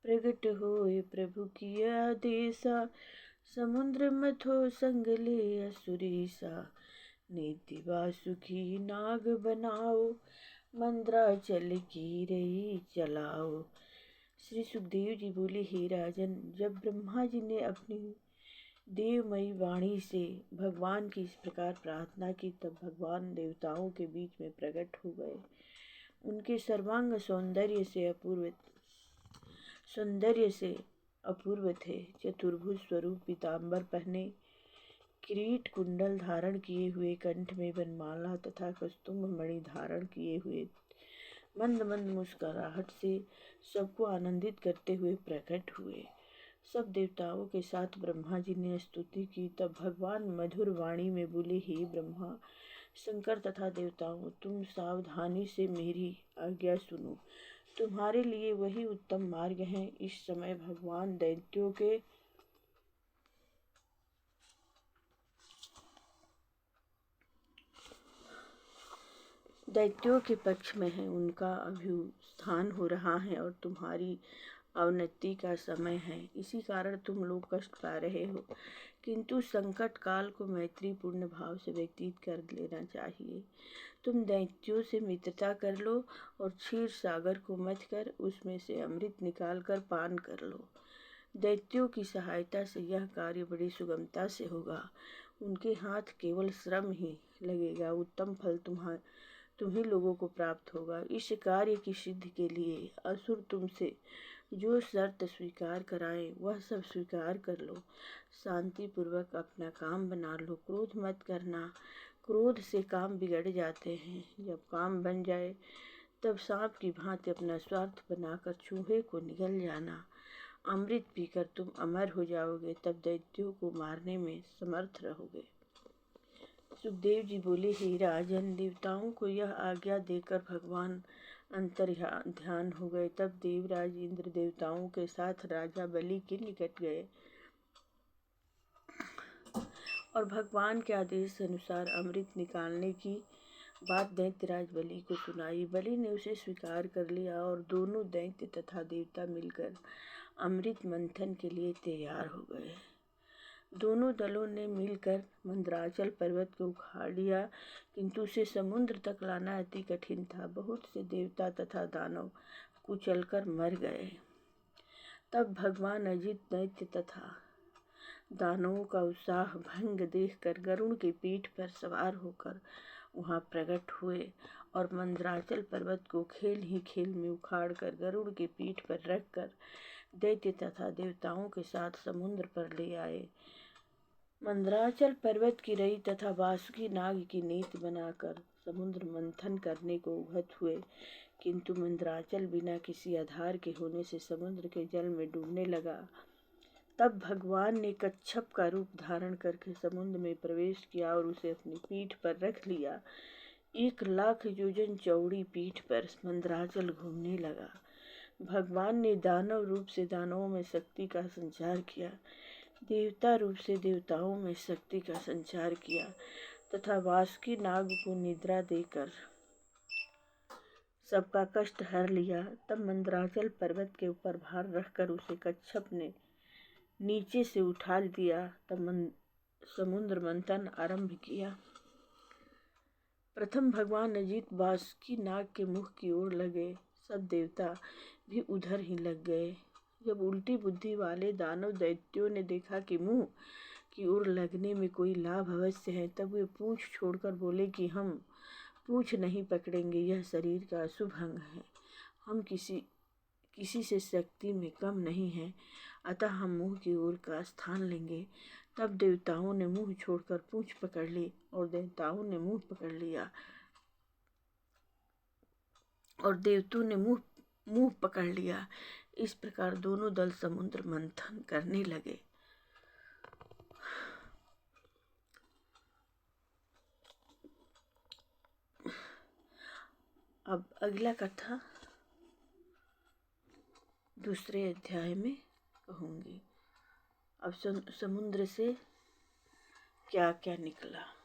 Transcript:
प्रगट होए प्रभु की आदेशा, समुद्र मथो संग ले असुरीसा। नीति वासुकी नाग बनाओ, मंद्राचल की रही चलाओ। श्री सुखदेव जी बोले, हे राजन, जब ब्रह्मा जी ने अपनी देवमयी वाणी से भगवान की इस प्रकार प्रार्थना की, तब भगवान देवताओं के बीच में प्रकट हो गए। उनके सर्वांग सौंदर्य से अपूर्व थे। चतुर्भुज स्वरूप पीताम्बर पहने, किरीट कुंडल धारण किए हुए, कंठ में वनमाला तथा कस्तुम्भ मणि धारण किए हुए, मंद मंद मुस्कुराहट से सबको आनंदित करते हुए प्रकट हुए। सब देवताओं के साथ ब्रह्मा जी ने स्तुति की। तब भगवान मधुर वाणी में बोले, हे ब्रह्मा, शंकर तथा देवताओं, तुम सावधानी से मेरी आज्ञा सुनो। तुम्हारे लिए वही उत्तम मार्ग है। इस समय भगवान दैत्यों के पक्ष में है। उनका अभ्युत्थान हो रहा है और तुम्हारी अवनति का समय है। इसी कारण तुम लोग कष्ट पा रहे हो, किंतु संकट काल को मैत्रीपूर्ण भाव से व्यतीत कर लेना चाहिए। तुम दैत्यों से मित्रता कर लो और क्षीर सागर को मथ कर उसमें से अमृत निकाल कर पान कर लो। दैत्यों की सहायता से यह कार्य बड़ी सुगमता से होगा। उनके हाथ केवल श्रम ही लगेगा। उत्तम फल तुम्ही लोगों को प्राप्त होगा। इस कार्य की सिद्धि के लिए असुर तुमसे जो शर्त स्वीकार कराए वह सब स्वीकार कर लो। शांति पूर्वक अपना काम बना लो। क्रोध मत करना, क्रोध से काम बिगड़ जाते हैं। जब काम बन जाए तब सांप की भांति अपना स्वार्थ बनाकर चूहे को निगल जाना। अमृत पीकर तुम अमर हो जाओगे, तब दैत्यों को मारने में समर्थ रहोगे। सुखदेव जी बोले, हे राजन, देवताओं को यह आज्ञा देकर भगवान ध्यान हो गए। तब देवराज इंद्र देवताओं के साथ राजा बलि के निकट गए और भगवान के आदेश अनुसार अमृत निकालने की बात दैत्यराज बलि को सुनाई। बलि ने उसे स्वीकार कर लिया और दोनों दैत्य तथा देवता मिलकर अमृत मंथन के लिए तैयार हो गए। दोनों दलों ने मिलकर मंदराचल पर्वत को उखाड़ लिया, किंतु उसे समुद्र तक लाना अति कठिन था। बहुत से देवता तथा दानव कुचलकर मर गए। तब भगवान अजित दैत्य तथा दानवों का उत्साह भंग देखकर गरुड़ की पीठ पर सवार होकर वहां प्रकट हुए और मंदराचल पर्वत को खेल ही खेल में उखाड़ कर गरुड़ की पीठ पर रखकर दैत्य तथा देवताओं के साथ समुद्र पर ले आए। मंदराचल पर्वत की रई तथा वासुकी नाग की नीति बनाकर समुद्र मंथन करने को उद्यत हुए, किंतु मंदराचल बिना किसी आधार के होने से समुद्र के जल में डूबने लगा। तब भगवान ने कच्छप का रूप धारण करके समुद्र में प्रवेश किया और उसे अपनी पीठ पर रख लिया। 1,00,000 योजन चौड़ी पीठ पर मंदराचल घूमने लगा। भगवान ने दानव रूप से दानवों में शक्ति का संचार किया, देवता रूप से देवताओं में शक्ति का संचार किया तथा वासुकी नाग को निद्रा देकर सबका कष्ट हर लिया। तब मंदराचल पर्वत के ऊपर भार रखकर उसे कच्छप ने नीचे से उठा दिया। तब समुद्र मंथन आरंभ किया। प्रथम भगवान अजित वासुकी नाग के मुख की ओर लगे, सब देवता भी उधर ही लग गए। जब उल्टी बुद्धि वाले दानव दैत्यों ने देखा कि मुंह की ओर लगने में कोई लाभ अवश्य है, तब वे पूंछ छोड़कर बोले कि हम पूंछ नहीं पकड़ेंगे, यह शरीर का अशुभ अंग है। हम किसी से शक्ति में कम नहीं हैं, अतः हम मुंह की ओर का स्थान लेंगे। तब देवताओं ने मुंह छोड़कर पूंछ पकड़ ली और देवताओं ने मुंह पकड़ लिया और देवताओं ने मुंह पकड़ लिया। इस प्रकार दोनों दल समुद्र मंथन करने लगे। अब अगला कथा दूसरे अध्याय में कहूँगी। अब समुद्र से क्या क्या निकला।